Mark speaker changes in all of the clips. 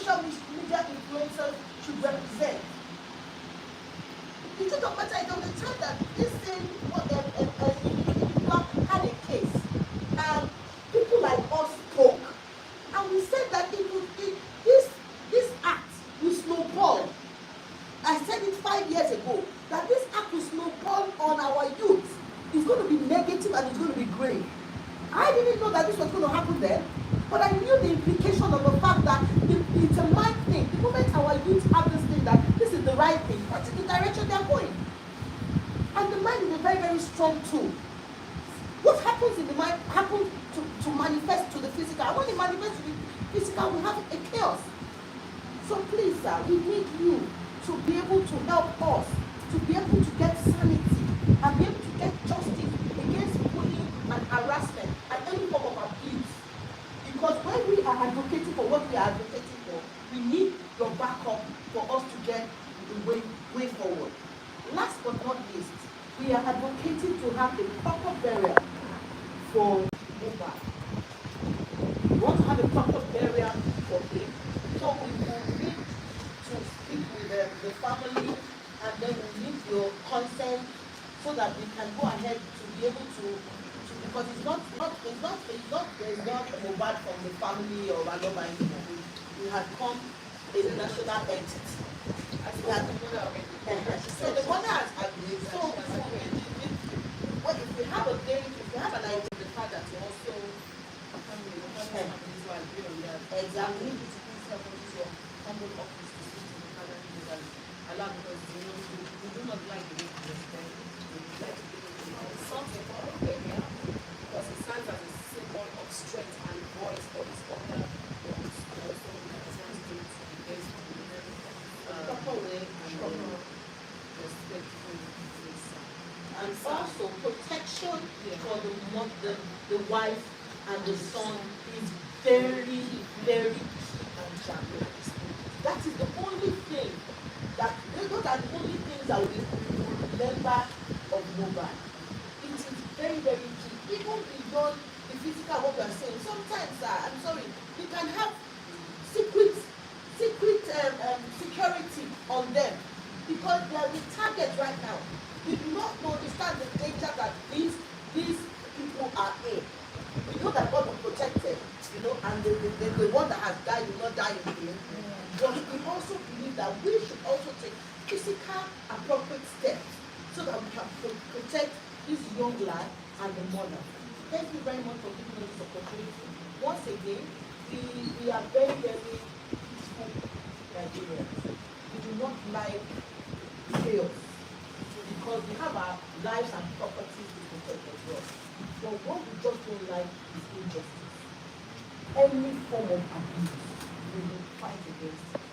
Speaker 1: social media influencers should represent. The truth of the matter is, there was a time that this thing had a case, and people like us spoke, and we said that this act will snowball. I said it 5 years ago, that this act will snowball on our youth. It's going to be negative and it's going to be grave. I didn't know that this was going to happen then, but I knew the implication of the fact that it's a mind thing. The moment our youth have this thing that this is the right thing, what is the direction they're going? And the mind is a very, very strong tool. What happens in the mind happens to manifest to the physical. And when it manifests to the physical, we have a chaos. So please, sir, we need you to be able to help us, to be able to get sanity, and be able to get justice against bullying and harassment and any form of abuse. Because when we are advocating for what we are advocating for, we need your backup for us to get the way forward. Last but not least, we are advocating to have a proper burial for Mohbad. We want to have a proper burial for him. So we will need to speak with the family, and then we need your consent so that we can go ahead to be able to because it's not Mohbad from the family or Aloma. We had come a national entity. So the mother has agreed. So if we have a date, if we have an idea, the father to also exactly. Because we do not like the respect. Something because it stands as a symbol of strength and voice for his honor. Proper way and respectful. And also protection for the wife and the son is very, very key and champion. That is the only thing those are the only things that we remember of Mohbad. It is very, very key. Even beyond the physical what we are saying, sometimes, I'm sorry, we can have secret security on them because they are the target right now. We do not understand the danger that these people are in. We know that God will protect them, and the one that has died will not die in vain. But we also believe that we should also take physical appropriate steps so that we can protect this young lad and the mother. Thank you very much for giving us this opportunity. Once again, we are very, very peaceful Nigerians. We do not like chaos because we have our lives and properties to protect as well. But what we just don't like is injustice. Any form of abuse, we will fight against it.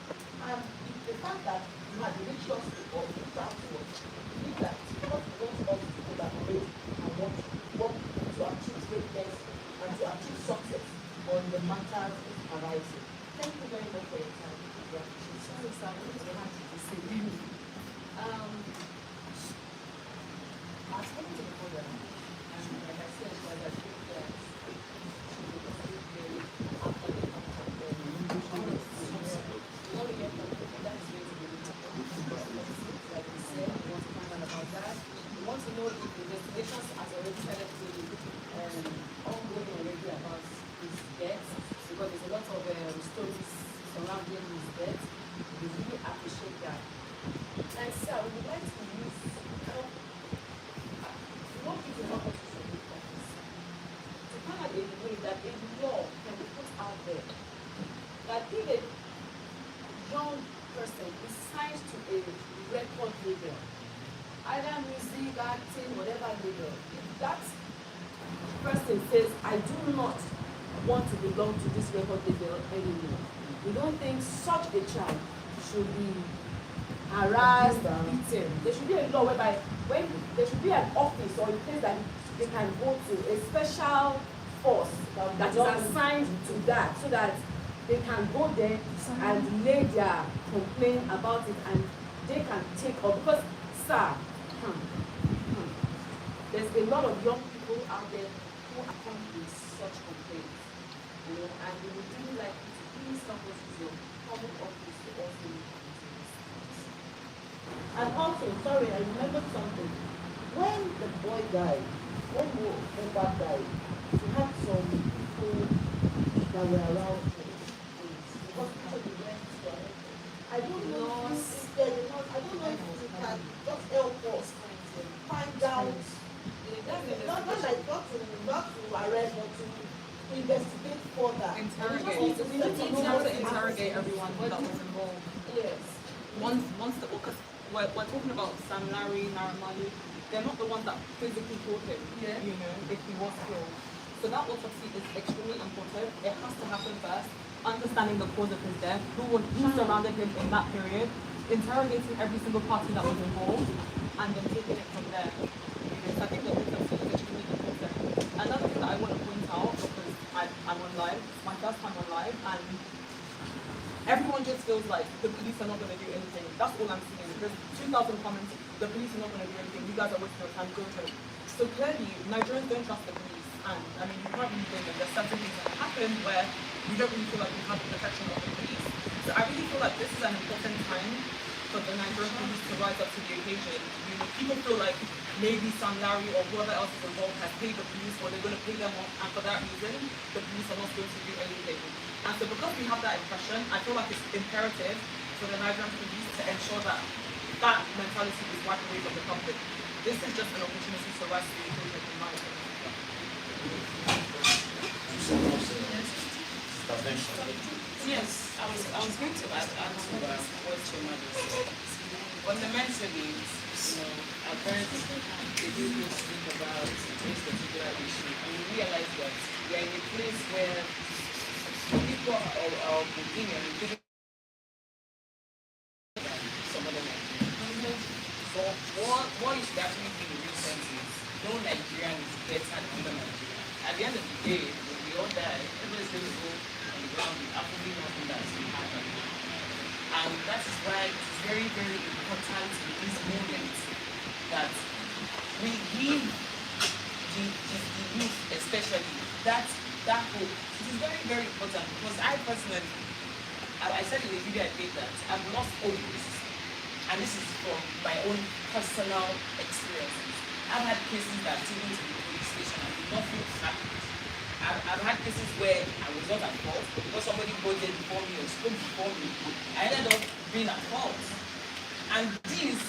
Speaker 1: And the fact that you had reached us or reached out to us, we believe that God wants us to collaborate and want to achieve greatness and to achieve success on the matters arising. Thank you very much for your time. Sorry, sir, I want to have to say. I was talking to the mother, and like I said, she was assured that to know if the investigations has already started to ongoing already about his death, because there's a lot of stories surrounding his death. We really appreciate that. And sir, we would like to use help. We want you to help us to submit this. To find out a way that a law can be put out there that if a young person is signed to a record label, either music, acting, whatever label, if that person says, I do not want to belong to this record label anymore, we don't think such a child should be harassed, beaten. There should be a law whereby when there should be an office or a place that they can go to, a special force that is assigned to that, so that they can go there and lay their complaint about it, and they can take up. Because, sir, there's a lot of young people out there who are coming with such complaints, and we would really like you to please help us with your public office to also look into this. And also, sorry, I remembered something. When the boy died, when Mohbad died, we had some people that were around him. The hospital we went to. I don't know if there is not, I don't know if you can just help us find out. Not to arrest, but to investigate further.
Speaker 2: Interrogate.
Speaker 1: We need to know
Speaker 2: How
Speaker 1: what
Speaker 2: to interrogate everyone that was involved.
Speaker 1: Yes.
Speaker 2: Once the because we're talking about Sam Larry, Naramali, they're not the ones that physically killed him.
Speaker 1: Yeah.
Speaker 2: You know, if he was killed. So that autopsy is extremely important. It has to happen first. Understanding the cause of his death, who surrounded him in that period, interrogating every single party that was involved, and then taking it from there. So I think the autopsy is extremely important. Another thing that I want to point out, because I'm on live, it's my first time on live, and everyone just feels like the police are not going to do anything. That's all I'm seeing. There's 2,000 comments, the police are not going to do anything. You guys are wasting your time, go home. So clearly, Nigerians don't trust the police. And I mean, you can't really blame them. There's certain things that happen where we don't really feel like we have the protection of the police. So I really feel like this is an important time for the Nigerian police to rise up to the occasion. You know, people feel like maybe Sam Larry or whoever else is involved has paid the police, or they're going to pay them off, and for that reason, the police are not going to do anything. And so because we have that impression, I feel like it's imperative for the Nigerian police to ensure that that mentality is wiped away from the public. This is just an opportunity to rise to the occasion, in my opinion.
Speaker 3: Yes, I was going to add to what Choma fundamentally, I've heard the people speak about this particular issue, and we realize that we are in a place where people are of opinion, including some other Nigerians. So what you should actually be in real sense is no Nigerian is better than other Nigerian. At the end of the day, when we all die, everybody's going to go on the ground with absolutely nothing that's going to happen. And that is why it's very, very important in this moment that we give the youth especially that hope. It is very, very important because I personally, I said in the video I did that I've lost hope in this system. And this is from my own personal experiences. I've had cases that took me to the police station and did not feel happy. I've had cases where I was not at fault, but because somebody voted before me or spoke before me, I ended up being at fault. And these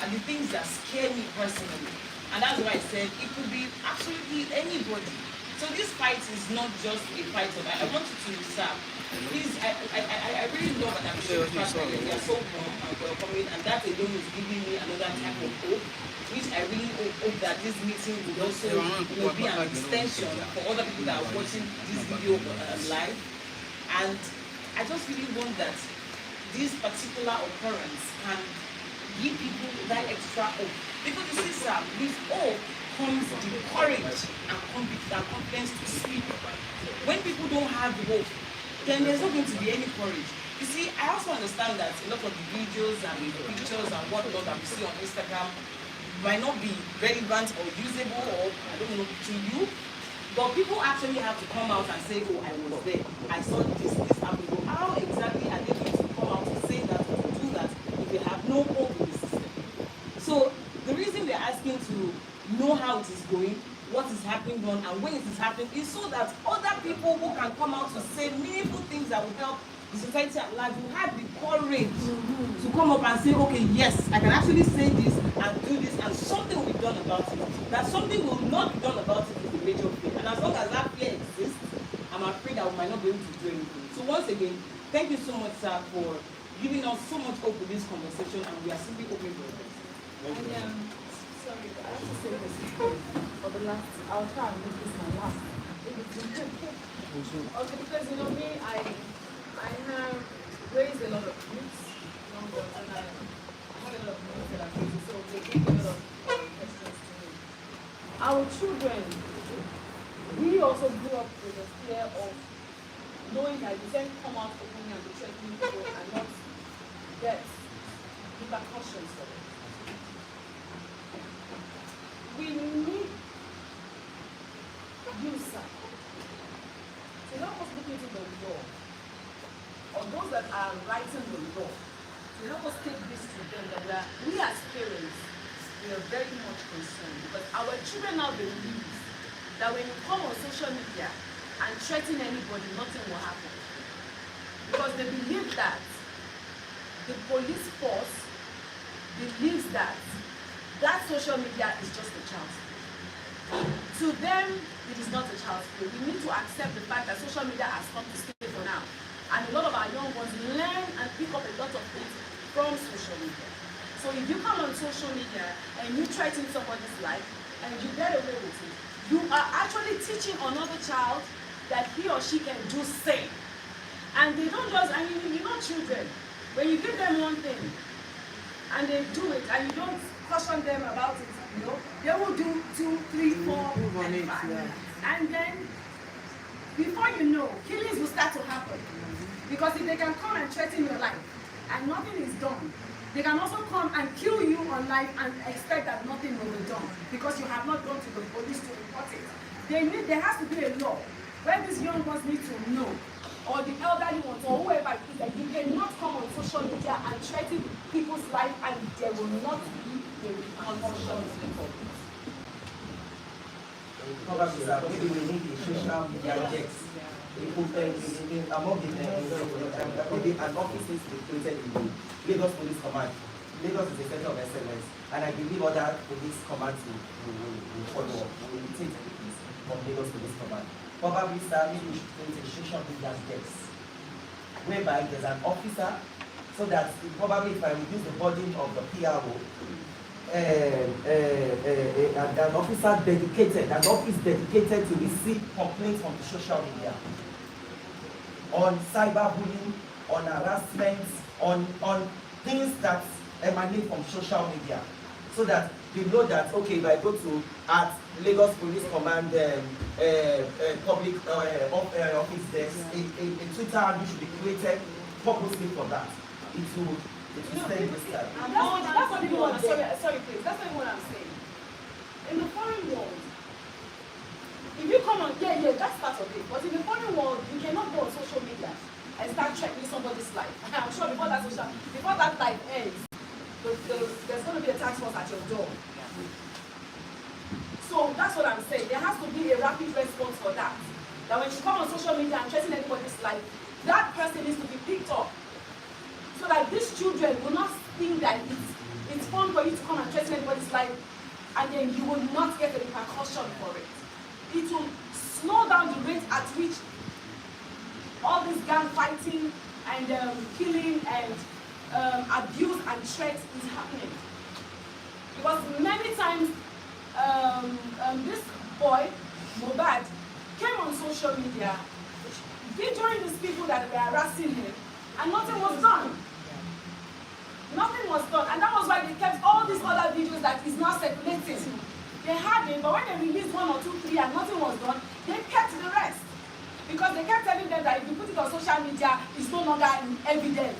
Speaker 3: are the things that scare me personally. And that's why I said it could be absolutely anybody. So this fight is not just a fight of, I want you to serve. Please, I really love and appreciate the fact that you are so warm and welcoming, and that alone is giving me another type of hope, which I really hope that this meeting would also be an extension for other people that are watching this video live. And I just really want that this particular occurrence can give people that extra hope. Because you see, sir, with hope comes the courage and confidence to speak. When people don't have hope, then there's not going to be any courage. You see, I also understand that a lot of the videos and the pictures and whatnot that we see on Instagram might not be relevant or usable or, I don't know, to you. But people actually have to come out and say, oh, I was there. I saw this happened. How exactly are they going to come out to say that or to do that if they have no hope in the system? So the reason we're asking to know how it is going, what is happening on, and when it is happening, is so that other people who can come out to say meaningful things that will help the society at large will have the courage to come up and say, okay, yes, I can actually say this and do this, and something will be done about it. That something will not be done about it is a major fear. And as long as that fear exists, I'm afraid that we might not be able to do anything. So once again, thank you so much, sir, for giving us so much hope with this conversation, and we are simply hoping for it.
Speaker 4: Sorry, I have to say this for the last, I'll try and make this my last. Okay, because me, I have raised a lot of youths, young girls, and I have a lot of youth that are crazy, so they give a lot of questions to me. Our children, we also grew up with the fear of knowing that you can come out openly and be threatening people and not get repercussions for it. We need you, sir, to help us look into the law on those that are writing the law, to help us take this to them, that we as parents, we are very much concerned because our children now believe that when you come on social media and threaten anybody, nothing will happen. Because they believe that the police force believes that social media is just a child's play. To them, it is not a child's play. We need to accept the fact that social media has come to stay for now. And a lot of our young ones learn and pick up a lot of things from social media. So if you come on social media and you threaten somebody's life and you get away with it, you are actually teaching another child that he or she can do same. And they don't just, I mean, you know children, when you give them one thing and they do it and you don't caution them about it, you know, they will do 2, 3, 4, and 5. Yeah. And then, before you know, killings will start to happen. Because if they can come and threaten your life and nothing is done, they can also come and kill you on life and expect that nothing will be done because you have not gone to the police to report it. There has to be a law where these young ones need to know, or the elderly ones, or whoever it is, that you cannot come on social media and threaten people's life and there will not be a repercussion.
Speaker 5: Probably, maybe we need a social media checks. Among the maybe an office needs to be created in the Lagos Police Command. Lagos is a center of excellence, and I believe other police commands will follow up, will take things from Lagos Police Command. Probably, sir, maybe we should create a social media desk, whereby there's an officer, so that probably if I reduce the burden of the PRO, and an officer dedicated, an office dedicated to receive complaints from the social media on cyberbullying, on harassment, on things that emanate from social media, so that you know that, okay, if I go to at Lagos Police Command public office desk, a Twitter handle should be created purposely for that. It will stay this time.
Speaker 4: That's what you want. Sorry, please. That's not what I'm saying. In the foreign world, if you come on, that's part of it. But in the foreign world, you cannot go on social media and start checking somebody's life. I'm sure before that life ends, there's going to be a task force at your door. So that's what I'm saying. There has to be a rapid response for that. That when you come on social media and threaten anybody's life, that person needs to be picked up. So that these children will not think that it's fun for you to come and threaten anybody's life and then you will not get a repercussion for it. It will slow down the rate at which all this gang fighting and killing and abuse and threat is happening. Because many times this boy, Mohbad, came on social media, videoing these people that were harassing him, and nothing was done. Nothing was done, and that was why they kept all these other videos that is now circulating. They had it, but when they released 1 or 2, 3 and nothing was done, they kept the rest. Because they kept telling them that if you put it on social media, it's no longer in evidence.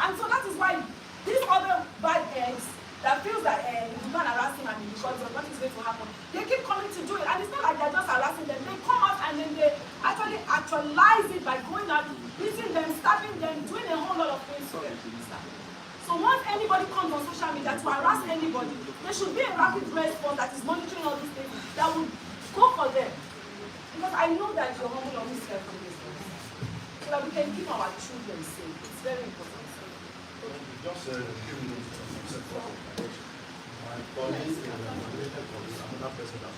Speaker 4: And so that is why these other bad eggs that feels that you can't harass him and because of what is going to happen, they keep coming to do it. And it's not like they're just harassing them. They come out and then they actually actualize it by going out, beating them, stabbing them, doing a whole lot of things to them. So once anybody comes on social media to harass anybody, there should be a rapid response that is monitoring all these things that will go for them. Because I know that you're humble on this level for this, so that we can keep our children safe. It's very important.
Speaker 6: Just a few minutes. My colleague, another person has